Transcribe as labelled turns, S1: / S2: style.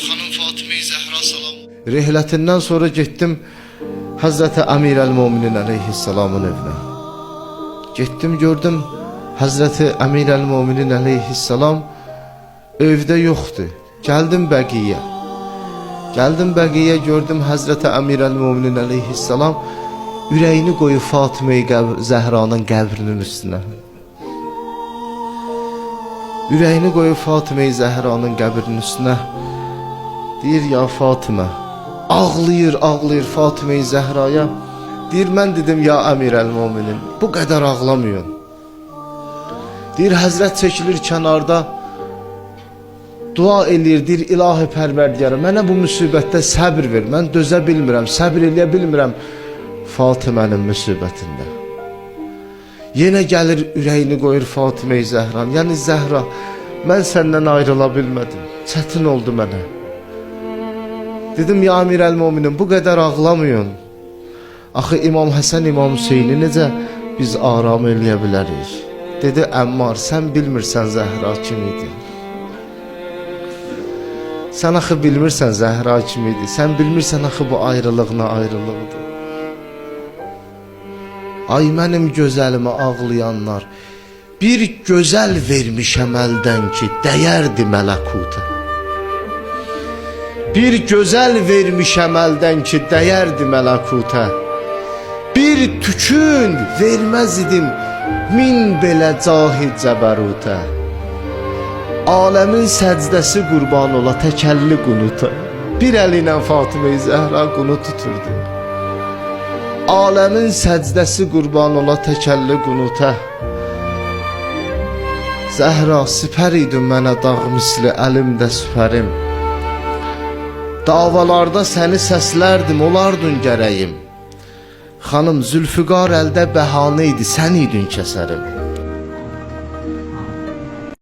S1: Xanım Fatıma-i Zəhra salam.
S2: Rihletinden sonra gittim Hazreti Amir el-Muminin aleyhisselamın evine. Gittim gördüm Hazreti Amir el-Muminin aleyhisselam evde yoktu. Geldim Bəqiyə. Geldim Bəqiyə gördüm Hazreti Amir el-Muminin aleyhisselam ürəyini qoyub Fatıma-i Zəhranın qəbrinin üstünə. Ürəyini qoyub Fatıma-i Zəhranın qəbrinin üstünə. Deyir ya Fatıma. Ağlayır Fatıma-i Zəhraya. Deyir mən dedim ya Amir el-Muminin bu qədər ağlamıyorsun. Deyir Həzrət çəkilir kənarda dua eləyir, deyir ilahi pərverdigara mənə bu müsibətdə səbr ver, mən dözə bilmirəm, səbr eləyə bilmirəm Fatımənin müsibətində. Yenə gəlir ürəyini qoyur Fatıma-i Zəhran, yəni Zəhra mən səndən ayrıla bilmədim, çətin oldu mənə. Dedim ya Amir el-Muminin bu qədər ağlamıyorsun. Axı İmam Həsən, İmam Hüseyni necə biz aram eləyə bilərik? Dedi Əmmar sən bilmirsən Zəhra kim idi. Sən axı bilmirsən Zəhra kim idi. Sən bilmirsən axı bu ayrılıq nə ayrılıqdır. Ay mənim gözəlimi ağlayanlar, bir gözəl vermişəm əldən ki dəyərdi mələkuta. Bir gözəl vermişəm əldən ki dəyərdi mələkuta. Bir tükün verməz idim min belə cahid cəbəruta. Aləmin səcdəsi qurban ola təkəlli qunuta. Bir əli ilə Fatıma-i Zəhra qunut tuturdu. Aləmin səcdəsi qurban ola təkəlli qunuta. Zəhra sipər idin mənə dağ misli əlimdə süpərim. Davalarda səni səslərdim olardın gərəyim. Xanım Zülfüqar əldə bəhanə idi sən idin kəsərim.